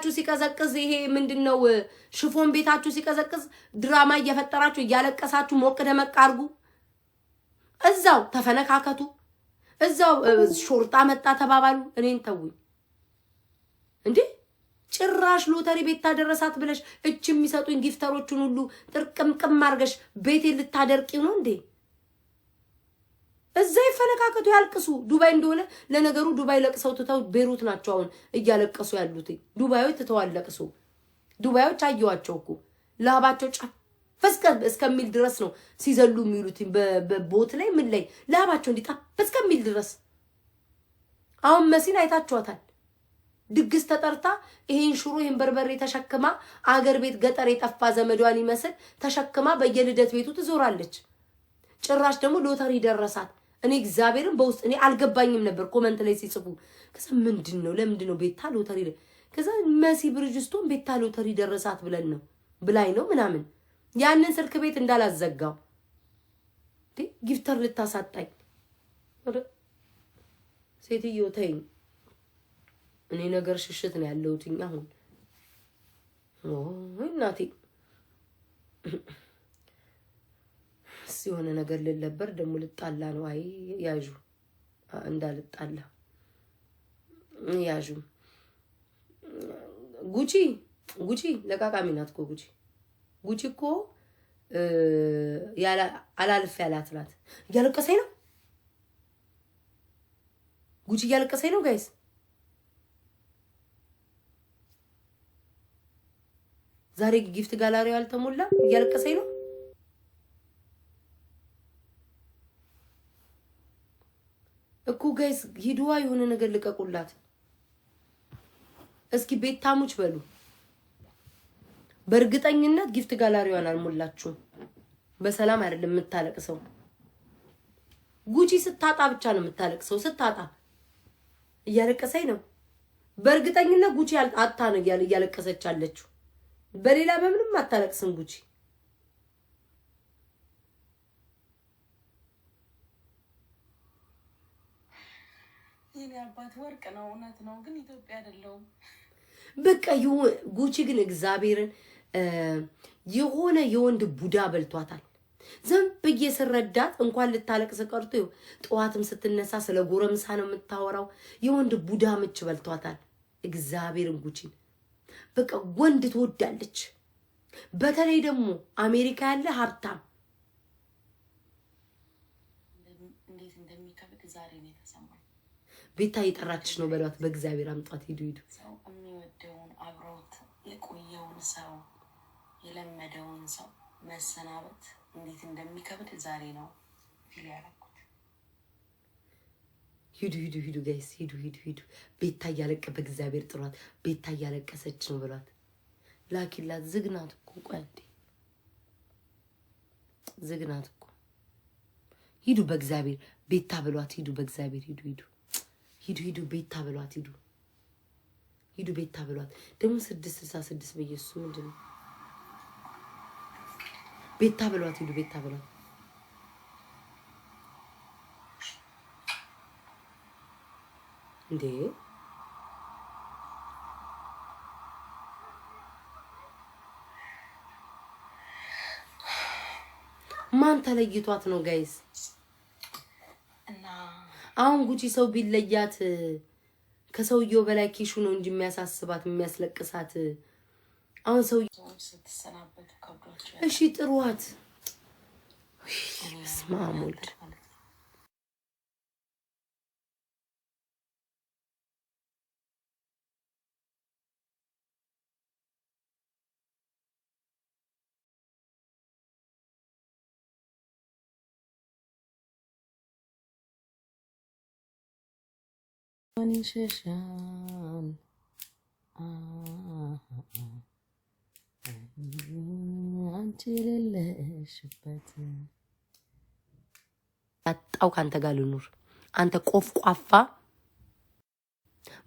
ቤታችሁ ሲቀዘቅዝ ይሄ ምንድነው ሽፎን ቤታችሁ ሲቀዘቅዝ ድራማ እየፈጠራችሁ እያለቀሳችሁ ሞቅ ደመቅ አርጉ እዛው ተፈነካከቱ እዛው ሾርጣ መጣ ተባባሉ እኔን ተውኝ እንዴ ጭራሽ ሎተሪ ቤት ታደረሳት ብለሽ እቺ የሚሰጡኝ ጊፍተሮቹን ሁሉ ጥርቅምቅም አርገሽ ቤቴ ልታደርቂው ነው እንዴ እዛይ ፈነካከቱ ያልቅሱ ዱባይ እንደሆነ ለነገሩ ዱባይ ለቅሰው ትተው ቤሩት ናቸው አሁን እያለቀሱ ያሉት ዱባዮች ተተዋለቅሱ ዱባዮች አየዋቸው እኮ ላባቸው ጫፈስከ እስከሚል ድረስ ነው ሲዘሉ የሚሉት በቦት ላይ ምን ላይ ላባቸው እንዲጣፈስ እስከሚል ድረስ አሁን መሲን አይታችኋታል ድግስ ተጠርታ ይሄን ሽሮ ይሄን በርበሬ ተሸክማ አገር ቤት ገጠር የጠፋ ዘመዷን ይመስል ተሸክማ በየልደት ቤቱ ትዞራለች ጭራሽ ደግሞ ሎተሪ ደረሳት እኔ እግዚአብሔርን በውስጥ እኔ አልገባኝም ነበር ኮሜንት ላይ ሲጽፉ ከዛ ምንድነው ለምንድነው ቤታ ሎተሪ ከዛ መሲ ብርጅስቶን ቤታ ሎተሪ ደረሳት ብለን ነው ብላይ ነው ምናምን ያንን ስልክ ቤት እንዳላዘጋው ጊፍተር ልታሳጣኝ ሴትዮ ተይኝ እኔ ነገር ሽሽት ነው ያለውትኛ አሁን እናቴ ሲሆነ ነገር ልለበር ደሞ ልጣላ ነው አይ ያዡ እንዳልጣላ ያዡ ጉቺ ለቃቃሚ ናት እኮ ጉቺ እኮ ያላ አላልፍ ያላት ናት ያለቀሰኝ ነው ጉቺ ያለቀሰኝ ነው ጋይስ ዛሬ ጊፍት ጋላሪው አልተሞላ ያለቀሰኝ ነው እኮ ጋይስ ሂዱዋ የሆነ ነገር ልቀቁላት እስኪ ቤታሙች በሉ በርግጠኝነት ጊፍት ጋላሪዋን አልሞላችሁ በሰላም አይደለም የምታለቅሰው ጉቺ ስታጣ ብቻ ነው የምታለቅሰው ስታጣ እያለቀሰኝ ነው በርግጠኝነት ጉቺ አጣ ነው እያለቀሰች አለችው በሌላ በምንም አታለቅስም ጉቺ የኔ አባት ወርቅ ነው እውነት ነው ግን ኢትዮጵያ አይደለም በቃ ጉቺ ግን እግዚአብሔርን የሆነ የወንድ ቡዳ በልቷታል ዘም በየሰረዳት እንኳን ልታለቅስ ቀርቶ ጧትም ስትነሳ ስለ ጎረምሳ ነው የምታወራው የወንድ ቡዳ ምች በልቷታል እግዚአብሔርን ጉቺ በቃ ወንድ ትወዳለች በተለይ ደግሞ አሜሪካ ያለ ሀብታም እንዴት እንደሚከብድ ዛሬ ነው የተሰማኝ ቤታ እየጠራችሽ ነው በሏት በእግዚአብሔር አምጧት ሂዱ ሰው የሚወደውን አብሮት የቆየውን ሰው የለመደውን ሰው መሰናበት እንዴት እንደሚከብድ ዛሬ ነው ፊል ያደረኩት ሂዱ ጋይስ ሂዱ ቤታ እያለቀ በእግዚአብሔር ጥሯት ቤታ እያለቀሰች ነው በሏት ላኪላት ዝግናት እኮ ቆንዴ ዝግናት እኮ ሂዱ በእግዚአብሔር ቤታ በሏት ሂዱ በእግዚአብሔር ሂዱ ቤታ በሏት ሂዱ ቤታ በሏት ደግሞ 666 በኢየሱስ ምንድነው ቤታ በሏት ሂዱ ቤታ በሏት እንዴ ማን ተለይቷት ነው ጋይስ እና አሁን ጉቺ ሰው ቢለያት ከሰውየው በላይ ኪሹ ነው እንጂ የሚያሳስባት የሚያስለቅሳት አሁን ሰው ስትሰናበቱ ከብዷቸው እሺ ጥሩዋት ስማሙል አንሸሻን አንቺ ለለሽበት አጣው ካንተ ጋር ልኑር አንተ ቆፍቋፋ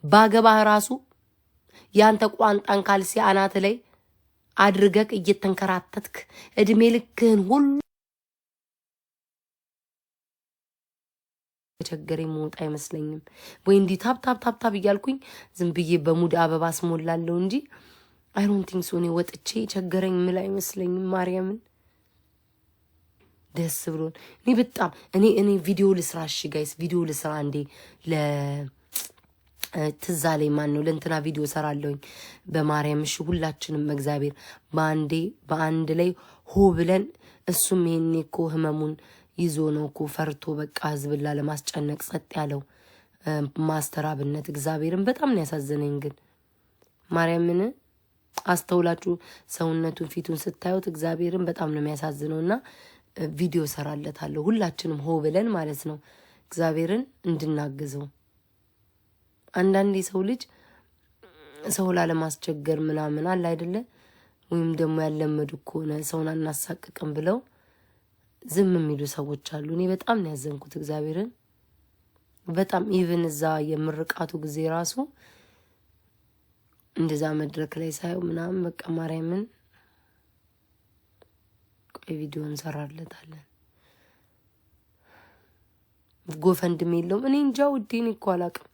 ባገባህ ራሱ ያንተ ቋንጣን ካልሲ አናት ላይ አድርገክ እየተንከራተትክ እድሜ ልክህን ሁሉ ቸገረኝ መውጣ አይመስለኝም ወይ እንዲ ታፕ እያልኩኝ ዝም ብዬ በሙድ አበባ ስሞላለሁ እንጂ አይ ዶንት ቲንክ ሶ እኔ ወጥቼ ቸገረኝ ምል አይመስለኝም ማርያምን ደስ ብሎን እኔ በጣም እኔ ቪዲዮ ልስራ እሺ ጋይስ ቪዲዮ ልስራ እንዴ ትዛ ላይ ማን ነው ለእንትና ቪዲዮ ሰራለሁኝ በማርያም እሺ ሁላችንም እግዚአብሔር በአንድ ላይ ሆ ብለን እሱም ይሄኔ እኮ ህመሙን ይዞ ነው እኮ ፈርቶ በቃ ህዝብላ ለማስጨነቅ ጸጥ ያለው ማስተራብነት እግዚአብሔርን በጣም ነው ያሳዘነኝ ግን ማርያምን አስተውላችሁ ሰውነቱን ፊቱን ስታዩት እግዚአብሔርን በጣም ነው የሚያሳዝነውና ቪዲዮ ሰራለታለሁ ሁላችንም ሆ ብለን ማለት ነው እግዚአብሔርን እንድናግዘው አንዳንዴ ሰው ልጅ ሰው ላለማስቸገር ምናምን አለ አይደለ ወይም ደግሞ ያለመዱ ከሆነ ሰውን አናሳቅቅም ብለው ዝም የሚሉ ሰዎች አሉ እኔ በጣም ነው ያዘንኩት እግዚአብሔርን በጣም ኢቭን እዛ የምርቃቱ ጊዜ ራሱ እንደዛ መድረክ ላይ ሳይው ምናምን በቃ ማርያምን ቆይ ቪዲዮ እንሰራለታለን ጎፈንድም የለውም እኔ እንጃ ውዴን እኮ አላቅም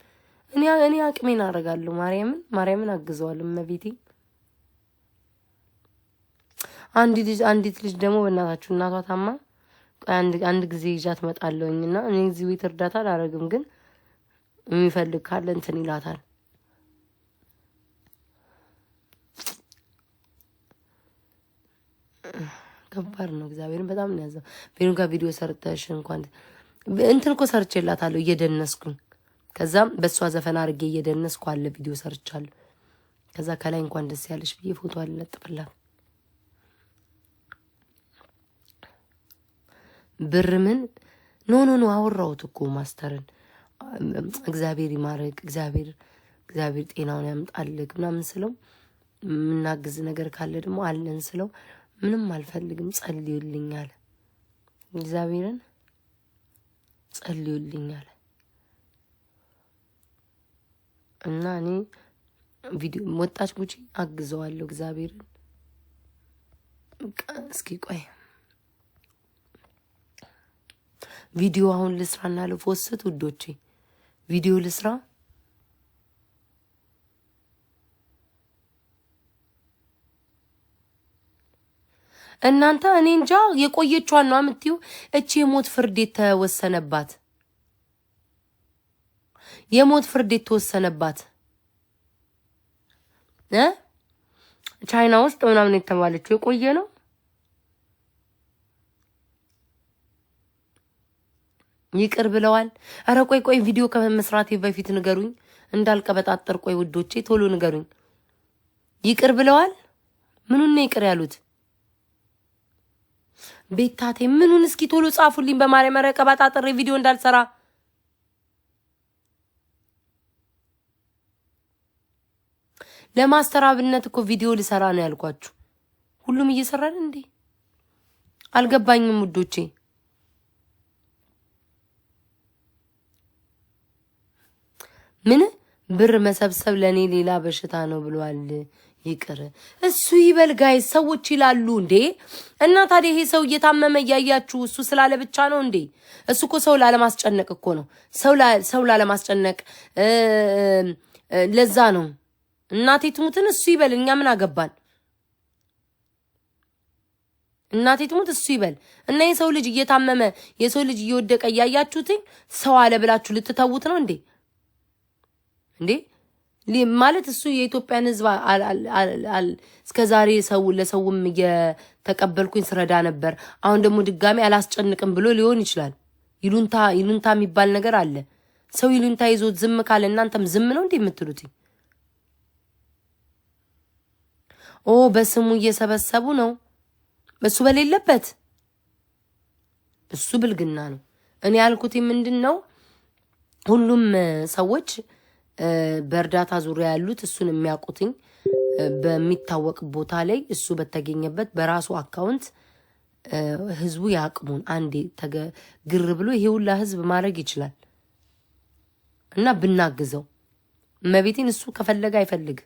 እኔ አቅሜን አደርጋለሁ ማርያምን አግዘዋለሁ መቤቴ አንዲት ልጅ ደግሞ በእናታችሁ እናቷ ታማ አንድ ጊዜ ይዣት መጣለውኝና እኔ እዚህ ቤት እርዳታ አላረግም ግን የሚፈልግ ካለ እንትን ይላታል ከባድ ነው እግዚአብሔርን በጣም ነው ያዘው ቤሩን ጋር ቪዲዮ ሰርተሽ እንኳን እንትን እኮ ሰርቼላታለሁ እየደነስኩኝ ከዛም በሷ ዘፈን አርጌ እየደነስኩ አለ ቪዲዮ ሰርቻለሁ ከዛ ከላይ እንኳን ደስ ያለሽ ብዬ ፎቶ አለጥፍላት ብርምን ኖ አወራውት እኮ ማስተርን እግዚአብሔር ይማረክ እግዚአብሔር ጤናውን ያምጣልክ ምናምን ስለው ምናግዝ ነገር ካለ ደግሞ አለን ስለው ምንም አልፈልግም ጸልዩልኛል እግዚአብሔርን ጸልዩልኛል እና እኔ ቪዲዮ ወጣች ጉጂ አግዘዋለሁ እግዚአብሔርን እስኪ ቆይ ቪዲዮ አሁን ልስራና ልፎስት ውዶቼ ቪዲዮ ልስራ እናንተ እኔ እንጃ የቆየቿን ነው አምጥዩ እቺ የሞት ፍርድ ተወሰነባት ቻይና ውስጥ ምናምን የተባለችው የቆየ ነው ይቅር ብለዋል አረ ቆይ ቪዲዮ ከመስራቴ በፊት ንገሩኝ እንዳልቀበጣጠር ቆይ ውዶቼ ቶሎ ንገሩኝ ይቅር ብለዋል ምኑን ነው ይቅር ያሉት ቤታቴ ምኑን እስኪ ቶሎ ጻፉልኝ በማርያም ቀበጣጠር ቪዲዮ እንዳልሰራ ለማስተራብነት እኮ ቪዲዮ ልሰራ ነው ያልኳችሁ ሁሉም እየሰራን እንዴ አልገባኝም ውዶቼ ምን ብር መሰብሰብ ለኔ ሌላ በሽታ ነው ብሏል ይቅር እሱ ይበል ጋይስ ሰዎች ይላሉ እንዴ እና ታዲያ ይሄ ሰው እየታመመ ያያችሁ እሱ ስላለ ብቻ ነው እንዴ እሱ እኮ ሰው ላለማስጨነቅ እኮ ነው ሰው ላለማስጨነቅ ለዛ ነው እናቴ ትሙትን እሱ ይበል እኛ ምን አገባን እናቴ ትሙት እሱ ይበል እና የሰው ልጅ እየታመመ የሰው ልጅ እየወደቀ ያያችሁት ሰው አለ ብላችሁ ልትተውት ነው እንዴ ማለት እሱ የኢትዮጵያን ህዝብ እስከዛሬ ሰው ለሰውም የተቀበልኩኝ ስረዳ ነበር አሁን ደግሞ ድጋሚ አላስጨንቅም ብሎ ሊሆን ይችላል ይሉንታ የሚባል ነገር አለ ሰው ይሉንታ ይዞት ዝም ካለ እናንተም ዝም ነው እንዴ የምትሉት በስሙ እየሰበሰቡ ነው እሱ በሌለበት እሱ ብልግና ነው እኔ ያልኩት ምንድነው ሁሉም ሰዎች በእርዳታ ዙሪያ ያሉት እሱን የሚያውቁትኝ በሚታወቅ ቦታ ላይ እሱ በተገኘበት በራሱ አካውንት ህዝቡ ያቅሙን አንዴ ግር ብሎ ይሄ ሁላ ህዝብ ማድረግ ይችላል እና ብናግዘው መቤቴን እሱ ከፈለገ አይፈልግ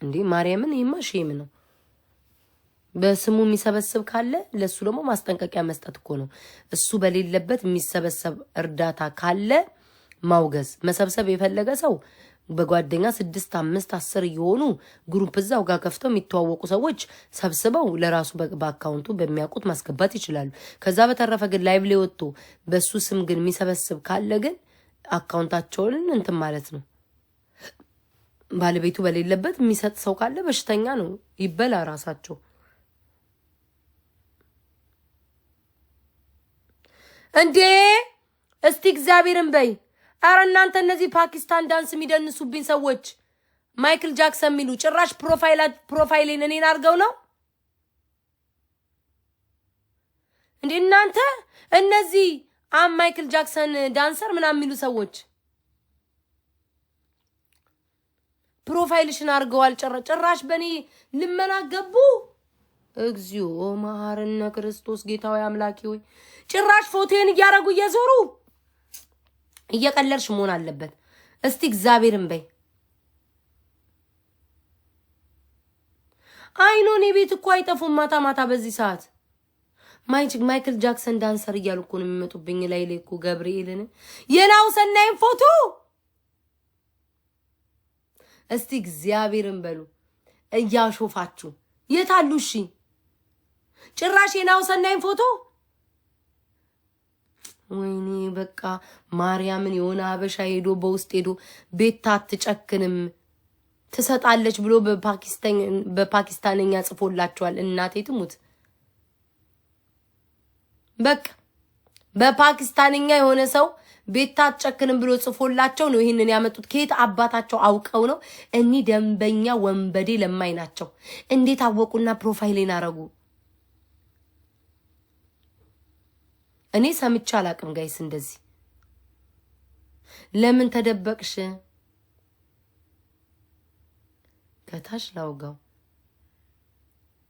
እንዴ ማርያምን ይሄማ ሼም ነው በስሙ የሚሰበስብ ካለ ለሱ ደግሞ ማስጠንቀቂያ መስጠት እኮ ነው። እሱ በሌለበት የሚሰበሰብ እርዳታ ካለ ማውገዝ። መሰብሰብ የፈለገ ሰው በጓደኛ 6 5 10 እየሆኑ ግሩፕ እዛው ጋር ከፍተው የሚተዋወቁ ሰዎች ሰብስበው ለራሱ በአካውንቱ በሚያውቁት ማስገባት ይችላሉ። ከዛ በተረፈ ግን ላይቭ ላይ ወጥቶ በሱ ስም ግን የሚሰበስብ ካለ ግን አካውንታቸውን እንትን ማለት ነው። ባለቤቱ በሌለበት የሚሰጥ ሰው ካለ በሽተኛ ነው፣ ይበላ ራሳቸው። እንዴ እስቲ እግዚአብሔርን በይ። አረ እናንተ እነዚህ ፓኪስታን ዳንስ የሚደንሱብኝ ሰዎች ማይክል ጃክሰን የሚሉ ጭራሽ ፕሮፋይሌን እኔን አድርገው ነው እንዴ እናንተ እነዚህ ማይክል ጃክሰን ዳንሰር ምናምን የሚሉ ሰዎች ፕሮፋይልሽን አድርገዋል። ጭራሽ በእኔ ልመና ገቡ። እግዚኦ መሐረነ ክርስቶስ ጌታዊ አምላኪ ሆይ ጭራሽ ፎቶዬን እያረጉ እየዞሩ እየቀለልሽ መሆን አለበት። እስቲ እግዚአብሔርን በይ። አይኖን የቤት እኮ አይጠፉም ማታ ማታ በዚህ ሰዓት ማይክል ጃክሰን ዳንሰር እያሉ እኮ ነው የሚመጡብኝ። ላይ እኮ ገብርኤልን የናው ሰናይን ፎቶ እስቲ እግዚአብሔርን በሉ እያሾፋችሁ የታሉ? እሺ ጭራሽ የናው ሰናይን ፎቶ ወይኔ በቃ ማርያምን የሆነ ሀበሻ ሄዶ በውስጥ ሄዶ ቤት አትጨክንም ትሰጣለች ብሎ በፓኪስታንኛ ጽፎላቸዋል። እናቴ ትሙት በቃ በፓኪስታንኛ የሆነ ሰው ቤት አትጨክንም ብሎ ጽፎላቸው ነው ይሄንን ያመጡት። ከየት አባታቸው አውቀው ነው? እኒ ደንበኛ ወንበዴ ለማይ ናቸው። እንዴት አወቁና ፕሮፋይሌን አረጉ? እኔ ሰምቼ አላቅም ጋይስ። እንደዚህ ለምን ተደበቅሽ? ከታች ላውጋው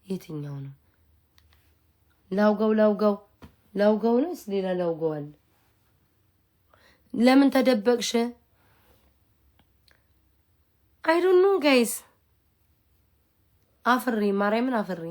የትኛው ነው? ላውጋው ነው ሌላ ላውጋው አለ። ለምን ተደበቅሽ? አይ ዶንት ኖ ጋይስ። አፍሪ ማርያምን አፍሪ